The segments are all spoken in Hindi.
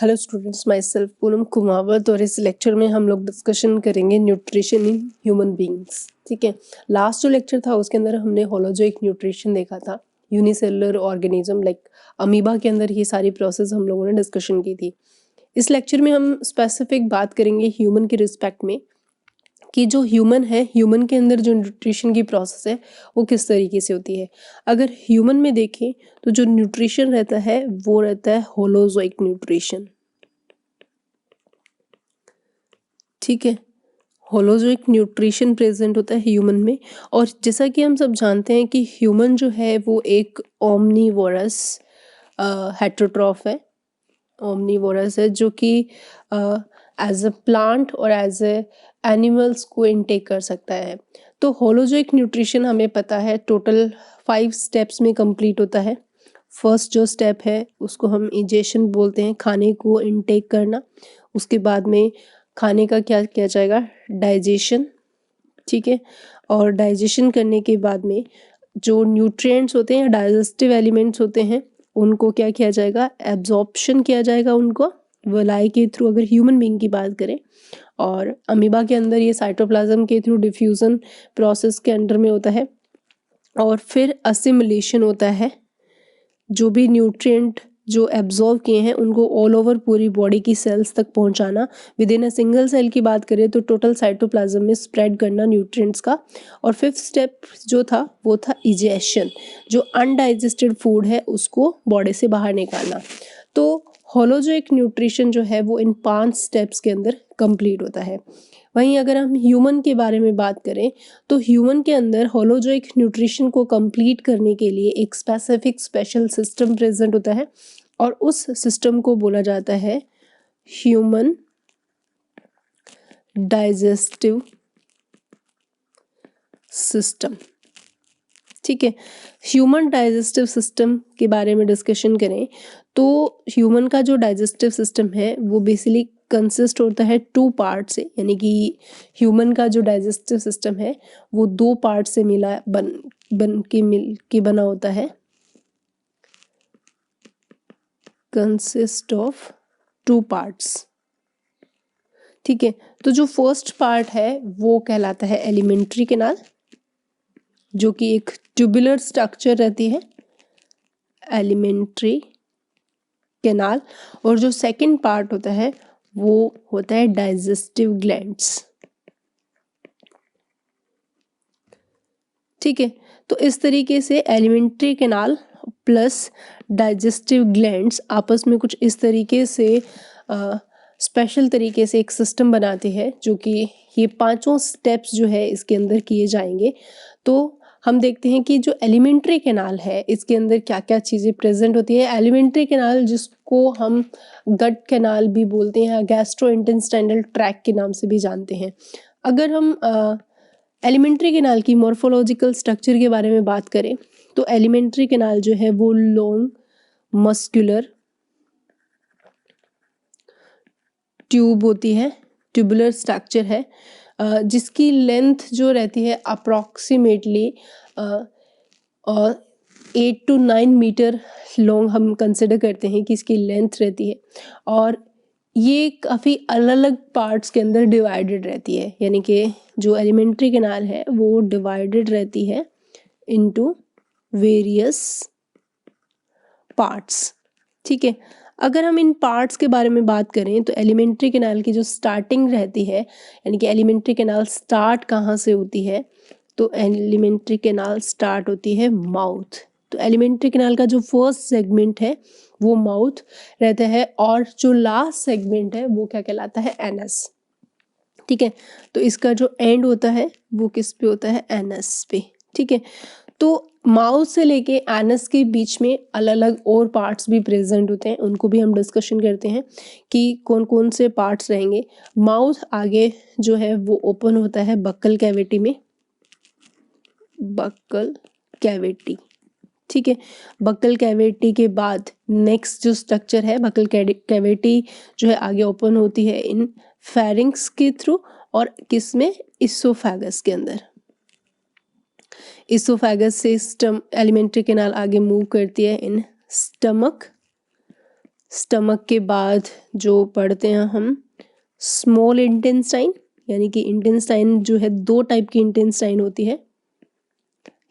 Hello students, my self Poonam Kumawat और इस लेक्चर में हम लोग डिस्कशन करेंगे न्यूट्रिशन इन ह्यूमन बीइंग्स। ठीक है, लास्ट जो लेक्चर था उसके अंदर हमने होलोजोइक न्यूट्रिशन देखा था, यूनिसेलुलर ऑर्गेनिज्म लाइक अमीबा के अंदर ये सारी प्रोसेस हम लोगों ने डिस्कशन की थी। इस लेक्चर में हम स्पेसिफिक बात करेंगे ह्यूमन के रिस्पेक्ट में कि जो ह्यूमन है, ह्यूमन के अंदर जो न्यूट्रिशन की प्रोसेस है वो किस तरीके से होती है। अगर ह्यूमन में देखें तो जो न्यूट्रिशन रहता है वो रहता है होलोजोइक न्यूट्रिशन। ठीक है, होलोजोइक न्यूट्रिशन प्रेजेंट होता है ह्यूमन में। और जैसा कि हम सब जानते हैं कि ह्यूमन जो है वो एक ओमनीवोरस हेटेरोट्रॉफ है, ओमनीवोरस है जो कि एज अ प्लांट और एज ए एनिमल्स को इनटेक कर सकता है। तो होलोजोइक न्यूट्रिशन हमें पता है टोटल 5 स्टेप्स में कंप्लीट होता है। फर्स्ट जो स्टेप है उसको हम इजेशन बोलते हैं, खाने को इनटेक करना। उसके बाद में खाने का क्या किया जाएगा, डाइजेशन। ठीक है, और डाइजेशन करने के बाद में जो न्यूट्रिएंट्स होते हैं या डाइजेस्टिव एलिमेंट्स होते हैं उनको क्या किया जाएगा, एब्जॉर्प्शन किया जाएगा उनको वलाई के थ्रू, अगर ह्यूमन बीइंग की बात करें। और अमीबा के अंदर ये साइटोप्लाज्म के थ्रू डिफ्यूजन प्रोसेस के अंडर में होता है। और फिर असिमिलेशन होता है, जो भी न्यूट्रिएंट जो एब्जॉर्व किए हैं उनको ऑल ओवर पूरी बॉडी की सेल्स तक पहुंचाना। Within a single cell की बात करें तो टोटल साइटोप्लाज्म में स्प्रेड करना न्यूट्रिएंट्स का। और फिफ्थ स्टेप जो था वो था इजेशन, जो अनडाइजेस्टेड फूड है उसको बॉडी से बाहर निकालना। तो होलोजोइक न्यूट्रिशन जो है वो इन 5 स्टेप्स के अंदर कंप्लीट होता है। वहीं अगर हम ह्यूमन के बारे में बात करें तो ह्यूमन के अंदर होलोजोइक न्यूट्रिशन को कंप्लीट करने के लिए एक स्पेसिफिक स्पेशल सिस्टम प्रेजेंट होता है और उस सिस्टम को बोला जाता है ह्यूमन डाइजेस्टिव सिस्टम। ठीक है, ह्यूमन डाइजेस्टिव सिस्टम के बारे में डिस्कशन करें तो ह्यूमन का जो डाइजेस्टिव सिस्टम है वो बेसिकली कंसिस्ट होता है 2 पार्ट से, यानी कि ह्यूमन का जो डाइजेस्टिव सिस्टम है वो 2 पार्ट से मिल के बना होता है। Consist of 2 parts. ठीक है, तो जो फर्स्ट पार्ट है वो कहलाता है एलिमेंट्री कैनाल, जो कि एक ट्यूबुलर स्ट्रक्चर रहती है, एलिमेंट्री कैनाल। और जो सेकंड पार्ट होता है वो होता है डाइजेस्टिव ग्लैंड्स। ठीक है, तो इस तरीके से alimentary canal plus digestive glands आपस में कुछ इस तरीके से स्पेशल तरीके से एक सिस्टम बनाते हैं, जो कि ये 5 स्टेप्स जो है इसके अंदर किए जाएंगे। तो हम देखते हैं कि जो एलिमेंट्री कैनाल है इसके अंदर क्या क्या चीज़ें प्रेजेंट होती है। एलिमेंट्री कैनाल जिसको हम गट कैनाल भी बोलते हैं, गैस्ट्रोइंटेस्टाइनल ट्रैक्ट के नाम से भी जानते हैं। अगर हम एलिमेंट्री कैनाल की मॉर्फोलॉजिकल स्ट्रक्चर के बारे में बात करें तो एलिमेंट्री कैनाल जो है वो लॉन्ग मस्कुलर ट्यूब होती है, ट्यूबुलर स्ट्रक्चर है, जिसकी लेंथ जो रहती है अप्रॉक्सीमेटली 8 to 9 मीटर लॉन्ग हम कंसिडर करते हैं कि इसकी लेंथ रहती है। और ये काफ़ी अलग अलग पार्ट्स के अंदर डिवाइडेड रहती है, यानी कि जो एलिमेंट्री कैनाल है वो डिवाइडेड रहती है इनटू वेरियस पार्ट्स। ठीक है, अगर हम इन पार्ट्स के बारे में बात करें तो एलिमेंट्री कैनाल की जो स्टार्टिंग रहती है, यानी कि एलिमेंट्री कैनाल स्टार्ट कहाँ से होती है, तो एलिमेंट्री कैनाल स्टार्ट होती है माउथ। तो एलिमेंट्री कैनाल का जो फर्स्ट सेगमेंट है वो माउथ रहता है और जो लास्ट सेगमेंट है वो क्या कहलाता है, एनस। ठीक है, तो इसका जो एंड होता है वो किस पे होता है, एनस पे। ठीक है, तो माउथ से लेके एनस के बीच में अलग अलग और पार्ट्स भी प्रेजेंट होते हैं, उनको भी हम डिस्कशन करते हैं कि कौन कौन से पार्ट्स रहेंगे। माउथ आगे जो है वो ओपन होता है बक्कल कैविटी में, बक्कल कैविटी। ठीक है, बक्कल कैविटी के बाद नेक्स्ट जो स्ट्रक्चर है, बक्कल कैविटी जो है आगे ओपन होती है इन फेरिंग्स के थ्रू और किस में, इसोफेगस के अंदर। इसोफेगस से एलिमेंट्री कैनाल आगे मूव करती है इन स्टमक स्टमक के बाद जो पढ़ते हैं हम स्मॉल इंटेस्टाइन, यानी कि इंटेस्टाइन जो है 2 टाइप की इंटेस्टाइन होती है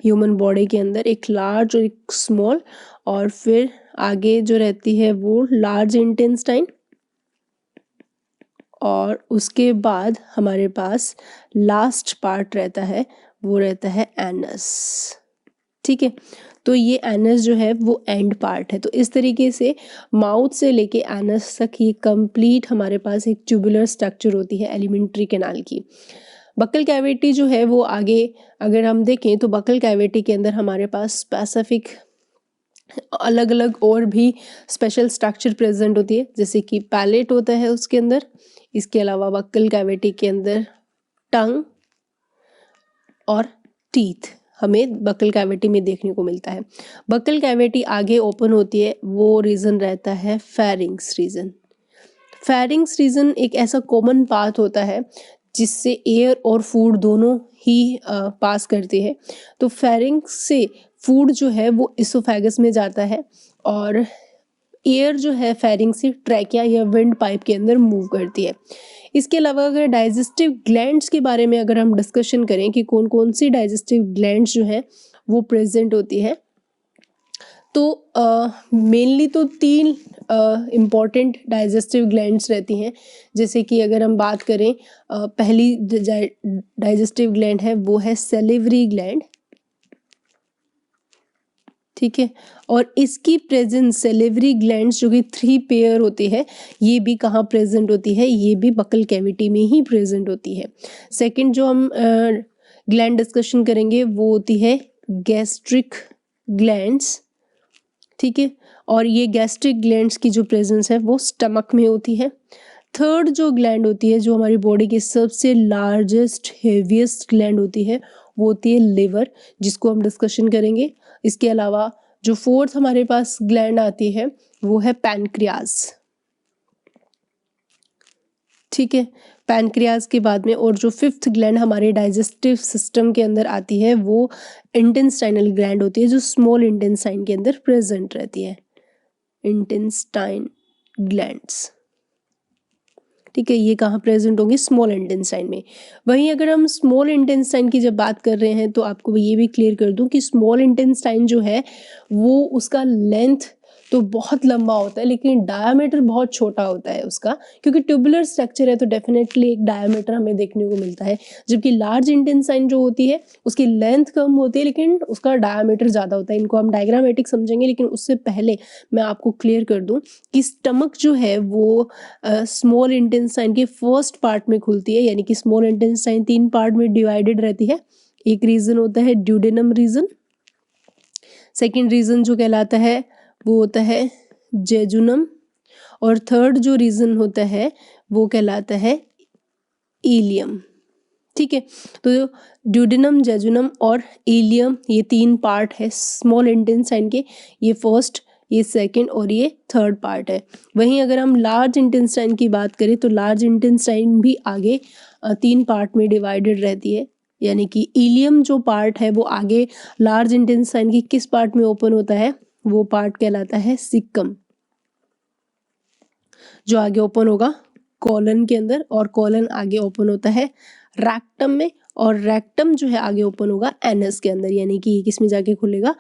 ह्यूमन बॉडी के अंदर, एक लार्ज और एक स्मॉल, और फिर आगे जो रहती है वो लार्ज इंटेस्टाइन, और उसके बाद हमारे पास लास्ट पार्ट रहता है वो रहता है एनस। ठीक है, तो ये एनस जो है वो एंड पार्ट है। तो इस तरीके से माउथ से लेके एनस तक ये कंप्लीट हमारे पास एक ट्यूबुलर स्ट्रक्चर होती है एलिमेंट्री कैनाल की। बक्कल कैविटी जो है वो आगे अगर हम देखें तो बक्कल कैविटी के अंदर हमारे पास स्पेसिफिक अलग अलग और भी स्पेशल स्ट्रक्चर प्रेजेंट होती है, जैसे कि पैलेट होता है उसके अंदर। इसके अलावा बक्कल कैविटी के अंदर टंग और टीथ हमें बक्कल कैविटी में देखने को मिलता है। बक्कल कैविटी आगे ओपन होती है, वो रीजन रहता है फेरिंग्स रीजन। फेरिंग्स रीजन एक ऐसा कॉमन पाथ होता है जिससे एयर और फूड दोनों ही पास करती है। तो फेरिंग्स से फूड जो है वो इसोफेगस में जाता है और एयर जो है फेरिंग से ट्रैकिया या विंड पाइप के अंदर मूव करती है। इसके अलावा अगर डाइजेस्टिव ग्लैंड्स के बारे में अगर हम डिस्कशन करें कि कौन कौन सी डाइजेस्टिव ग्लैंड्स जो है वो प्रेजेंट होती है, तो मेनली तो 3 इम्पॉर्टेंट डाइजेस्टिव ग्लैंड्स रहती हैं। जैसे कि अगर हम बात करें पहली डाइजेस्टिव ग्लैंड है वो है सेलिवरी ग्लैंड। ठीक है, और इसकी प्रेजेंस सेलिवरी ग्लैंड्स जो कि 3 पेयर होती है, ये भी कहाँ प्रेजेंट होती है, ये भी बक्कल कैविटी में ही प्रेजेंट होती है। सेकंड जो हम ग्लैंड डिस्कशन करेंगे वो होती है गैस्ट्रिक ग्लैंड्स। ठीक है, और ये गैस्ट्रिक ग्लैंड्स की जो प्रेजेंस है वो स्टमक में होती है। थर्ड जो ग्लैंड होती है जो हमारी बॉडी की सबसे लार्जेस्ट हेवीएस्ट ग्लैंड होती है वो होती है लिवर, जिसको हम डिस्कशन करेंगे। इसके अलावा जो फोर्थ हमारे पास ग्लैंड आती है वो है पैनक्रियाज। ठीक है, पैनक्रियाज के बाद में और जो फिफ्थ ग्लैंड हमारे डाइजेस्टिव सिस्टम के अंदर आती है वो इंटेस्टाइनल ग्लैंड होती है, जो स्मॉल इंटेस्टाइन के अंदर प्रेजेंट रहती है, इंटेस्टाइन ग्लैंड्स। ठीक है, ये कहाँ प्रेजेंट होंगी, स्मॉल इंटेस्टाइन में। वहीं अगर हम स्मॉल इंटेस्टाइन की जब बात कर रहे हैं तो आपको ये भी क्लियर कर दूं कि स्मॉल इंटेस्टाइन जो है वो उसका लेंथ तो बहुत लंबा होता है लेकिन डायामीटर बहुत छोटा होता है उसका, क्योंकि ट्यूबुलर स्ट्रक्चर है तो डेफिनेटली एक डायामीटर हमें देखने को मिलता है। जबकि लार्ज इंटेस्टाइन जो होती है उसकी लेंथ कम होती है लेकिन उसका डायामीटर ज़्यादा होता है। इनको हम डायग्रामेटिक समझेंगे, लेकिन उससे पहले मैं आपको क्लियर कर दूं कि स्टमक जो है वो स्मॉल इंटेस्टाइन के फर्स्ट पार्ट में खुलती है, यानी कि स्मॉल इंटेस्टाइन 3 पार्ट में डिवाइडेड रहती है। एक रीजन होता है ड्यूडेनम रीजन, सेकेंड रीजन जो कहलाता है वो होता है जेजुनम, और थर्ड जो रीजन होता है वो कहलाता है इलियम। ठीक है, तो ड्यूडेनम, जेजुनम और इलियम ये 3 पार्ट है स्मॉल इंटेस्टाइन के, ये फर्स्ट, ये सेकंड और ये थर्ड पार्ट है। वहीं अगर हम लार्ज इंटेस्टाइन की बात करें तो लार्ज इंटेस्टाइन भी आगे 3 पार्ट में डिवाइडेड रहती है, यानी कि इलियम जो पार्ट है वो आगे लार्ज इंटेस्टाइन की किस पार्ट में ओपन होता है, वो पार्ट कहलाता है सिक्कम, जो आगे ओपन होगा कॉलन के अंदर, और कॉलन आगे ओपन होता है रैक्टम में, और रैक्टम जो है आगे ओपन होगा एनस के अंदर, यानी कि किस में जाके खुलेगा,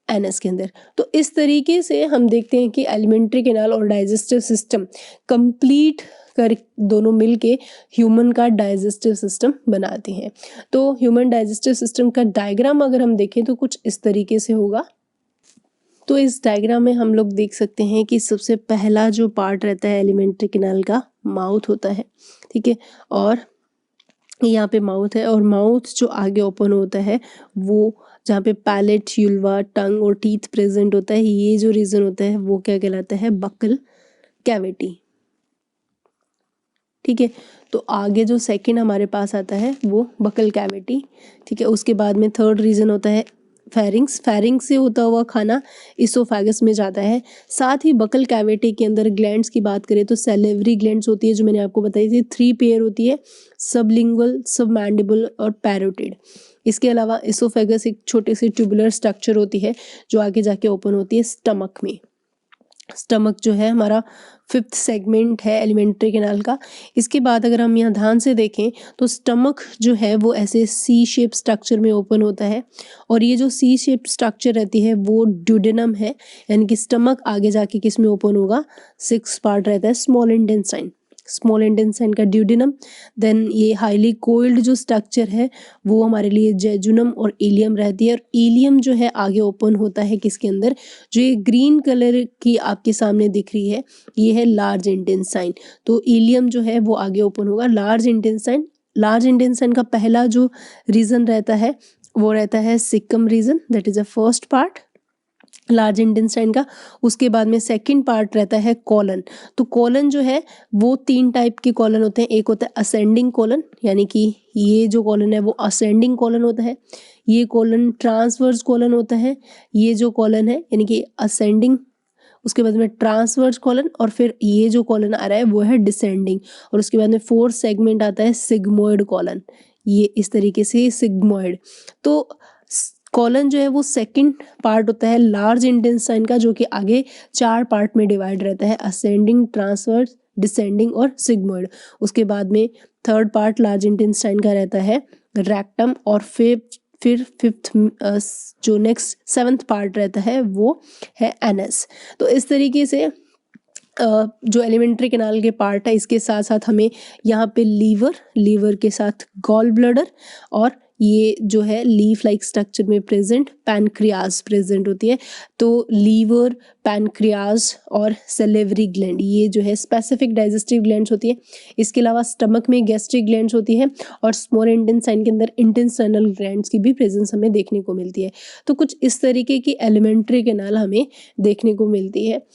एनस के अंदर। तो इस तरीके से हम देखते हैं कि एलिमेंट्री कैनाल और डाइजेस्टिव सिस्टम कंप्लीट कर दोनों मिलके ह्यूमन का डाइजेस्टिव सिस्टम बनाते हैं। तो ह्यूमन डाइजेस्टिव सिस्टम का डायग्राम अगर हम देखें तो कुछ इस तरीके से होगा। तो इस डायग्राम में हम लोग देख सकते हैं कि सबसे पहला जो पार्ट रहता है एलिमेंट्री कैनाल का, माउथ होता है। ठीक है, और यहाँ पे माउथ है, और माउथ जो आगे ओपन होता है वो जहाँ पे पैलेट, यूल्वा, टंग और टीथ प्रेजेंट होता है, ये जो रीजन होता है वो क्या कहलाता है, बक्कल कैविटी। ठीक है, तो आगे जो सेकंड हमारे पास आता है वो बक्कल कैविटी। ठीक है, उसके बाद में थर्ड रीजन होता है फेरिंग्स। फेरिंग्स से होता हुआ खाना इसोफेगस में जाता है। साथ ही बक्कल कैविटी के अंदर ग्लैंड्स की बात करें तो सेलेवरी ग्लैंड्स होती है, जो मैंने आपको बताई थी, 3 पेयर होती है, सबलिंगुअल, सबमैंडिबल और पैरोटिड। इसके अलावा इसोफेगस एक छोटी सी ट्यूबुलर स्ट्रक्चर होती है जो आगे जाके ओपन होती है स्टमक में। स्टमक जो है हमारा 5th सेगमेंट है एलिमेंट्री कैनाल का। इसके बाद अगर हम यहाँ ध्यान से देखें तो स्टमक जो है वो ऐसे सी शेप स्ट्रक्चर में ओपन होता है, और ये जो सी शेप स्ट्रक्चर रहती है वो ड्यूडेनम है, यानी कि स्टमक आगे जाके किस में ओपन होगा, 6 पार्ट रहता है स्मॉल इंटेस्टाइन, स्मॉल इंटेस्टाइन का ड्यूडेनम। देन ये हाईली कोइल्ड जो स्ट्रक्चर है वो हमारे लिए जेजुनम और इलियम रहती है, और इलियम जो है आगे ओपन होता है किसके अंदर, जो ये ग्रीन कलर की आपके सामने दिख रही है ये है लार्ज इंटेस्टाइन। तो इलियम जो है वो आगे ओपन होगा लार्ज इंटेस्टाइन। लार्ज इंटेस्टाइन का पहला जो रीजन रहता है वो रहता है caecum region, that is a first part large intestine का। उसके बाद में सेकंड पार्ट रहता है कॉलन। तो कॉलन जो है वो 3 टाइप के कॉलन होते हैं, एक होता है असेंडिंग कॉलन, यानी कि ये जो कॉलन है वो असेंडिंग कॉलन होता है, ये कॉलन ट्रांसवर्स कॉलन होता है, ये जो कॉलन है यानी कि असेंडिंग, उसके बाद में ट्रांसवर्स कॉलन, और फिर ये जो कॉलन आ रहा है वो है डिसेंडिंग, और उसके बाद में 4th सेगमेंट आता है सिग्मोइड कॉलन, ये इस तरीके से सिग्मोइड। तो कॉलन जो है वो सेकंड पार्ट होता है लार्ज इंटेस्टाइन का, जो कि आगे 4 पार्ट में डिवाइड रहता है, असेंडिंग, ट्रांसवर्स, डिसेंडिंग और सिग्मोइड। उसके बाद में थर्ड पार्ट लार्ज इंटेस्टाइन का रहता है रेक्टम, और फिर 5th जो नेक्स्ट 7th पार्ट रहता है वो है एनस। तो इस तरीके से जो एलिमेंट्री कैनाल के पार्ट है इसके साथ साथ हमें यहाँ पे लीवर के साथ गॉल ब्लैडर, और ये जो है लीफ लाइक स्ट्रक्चर में प्रेजेंट पैनक्रियाज प्रेजेंट होती है। तो लीवर, पैनक्रियाज और सेलेवरी ग्लैंड ये जो है स्पेसिफिक डाइजेस्टिव ग्लैंड्स होती है। इसके अलावा स्टमक में गैस्ट्रिक ग्लैंड्स होती है, और स्मॉल इंटेस्टाइन के अंदर इंटेस्टाइनल ग्लैंड्स की भी प्रेजेंस हमें देखने को मिलती है। तो कुछ इस तरीके की एलिमेंट्री कैनाल हमें देखने को मिलती है।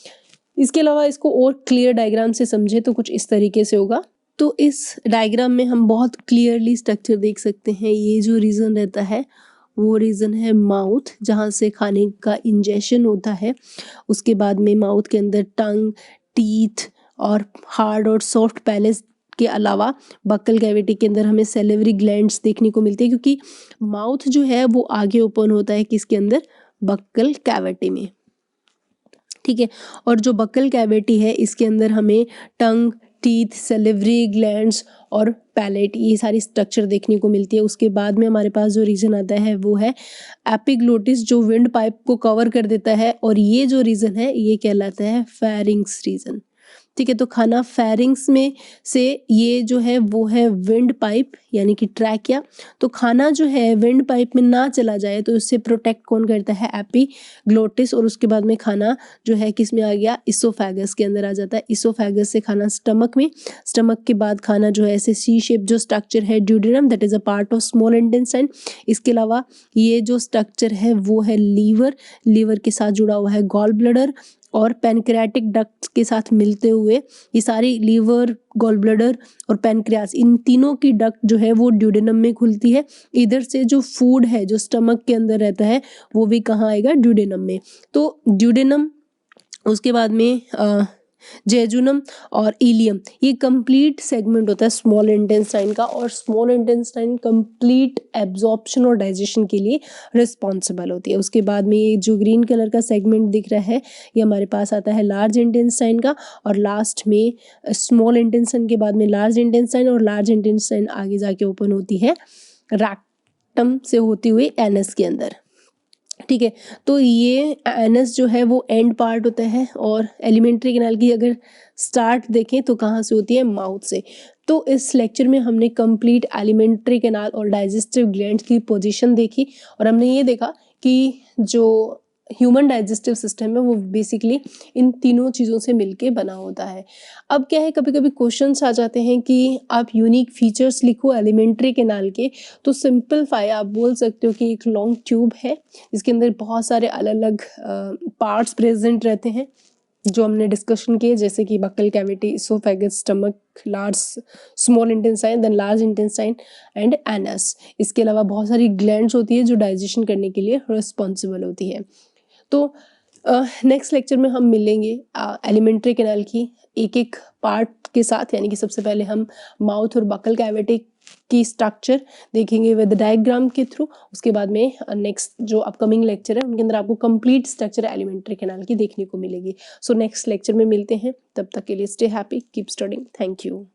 इसके अलावा इसको और क्लियर डायग्राम से समझे तो कुछ इस तरीके से होगा। तो इस डायग्राम में हम बहुत क्लियरली स्ट्रक्चर देख सकते हैं। ये जो रीजन रहता है वो रीजन है माउथ, जहाँ से खाने का इंजेशन होता है। उसके बाद में माउथ के अंदर टंग, टीथ और हार्ड और सॉफ्ट पैलेट के अलावा बक्कल कैविटी के अंदर हमें सेलेवरी ग्लैंड्स देखने को मिलती है, क्योंकि माउथ जो है वो आगे ओपन होता है किसके अंदर, बक्कल कैविटी में। ठीक है, और जो बक्कल कैविटी है इसके अंदर हमें टंग, टीथ, सेलिवरी ग्लैंड्स और पैलेट ये सारी स्ट्रक्चर देखने को मिलती है। उसके बाद में हमारे पास जो रीजन आता है वो है एपिग्लोटिस, जो विंड पाइप को कवर कर देता है, और ये जो रीजन है ये कहलाता है फेरिंग्स रीजन। ठीक है, तो खाना फेरिंग्स में से ये जो है वो है विंड पाइप यानी कि ट्रैकिया। तो खाना जो है विंड पाइप में ना चला जाए तो उससे प्रोटेक्ट कौन करता है, एपिग्लोटिस। और उसके बाद में खाना जो है किस में आ गया, इसोफेगस के अंदर आ जाता है। इसोफेगस से खाना स्टमक में, स्टमक के बाद खाना जो है ऐसे सी शेप जो स्ट्रक्चर है duodenum, that is a part of small intestine. इसके अलावा ये जो स्ट्रक्चर है वो है लीवर के साथ जुड़ा हुआ है गॉल ब्लैडर, और पैनक्रियाटिक डक्ट के साथ मिलते हुए ये सारी लीवर, गॉल ब्लैडर और पैनक्रियास, इन तीनों की डक्ट जो है वो ड्यूडेनम में खुलती है। इधर से जो फूड है जो स्टमक के अंदर रहता है वो भी कहाँ आएगा, ड्यूडेनम में। तो ड्यूडेनम, उसके बाद में जेजुनम और इलियम, ये कंप्लीट सेगमेंट होता है स्मॉल इंटेस्टाइन का, और स्मॉल इंटेस्टाइन कंप्लीट एब्जॉर्प्शन और डाइजेशन के लिए रिस्पॉन्सिबल होती है। उसके बाद में ये जो ग्रीन कलर का सेगमेंट दिख रहा है ये हमारे पास आता है लार्ज इंटेस्टाइन का, और लास्ट में स्मॉल इंटेस्टाइन के बाद में लार्ज इंटेस्टाइन, और लार्ज इंटेस्टाइन आगे जाके ओपन होती है रेक्टम से होती हुई एनस के अंदर। ठीक है, तो ये एनस जो है वो एंड पार्ट होता है, और एलिमेंट्री कैनाल की अगर स्टार्ट देखें तो कहाँ से होती है, माउथ से। तो इस लेक्चर में हमने कंप्लीट एलिमेंट्री कैनाल और डाइजेस्टिव ग्लैंड्स की पोजीशन देखी, और हमने ये देखा कि जो ह्यूमन डाइजेस्टिव सिस्टम है वो बेसिकली इन तीनों चीज़ों से मिलके बना होता है। अब क्या है, कभी कभी क्वेश्चंस आ जाते हैं कि आप यूनिक फीचर्स लिखो एलिमेंट्री कैनाल के, तो सिंपलीफाई आप बोल सकते हो कि एक लॉन्ग ट्यूब है जिसके अंदर बहुत सारे अलग अलग पार्ट्स प्रेजेंट रहते हैं जो हमने डिस्कशन किए, जैसे कि buccal cavity, oesophagus, stomach, large small intestine, then large intestine and anus. इसके अलावा बहुत सारी ग्लैंड्स होती है जो डाइजेशन करने के लिए रिस्पॉन्सिबल होती है। तो नेक्स्ट लेक्चर में हम मिलेंगे एलिमेंट्री कैनाल की एक एक पार्ट के साथ, यानी कि सबसे पहले हम माउथ और बक्कल कैविटी की स्ट्रक्चर देखेंगे विद डायग्राम के थ्रू। उसके बाद में नेक्स्ट जो अपकमिंग लेक्चर है उनके अंदर आपको कंप्लीट स्ट्रक्चर एलिमेंट्री कैनाल की देखने को मिलेगी। सो नेक्स्ट लेक्चर में मिलते हैं, तब तक के लिए stay happy, keep studying, thank you.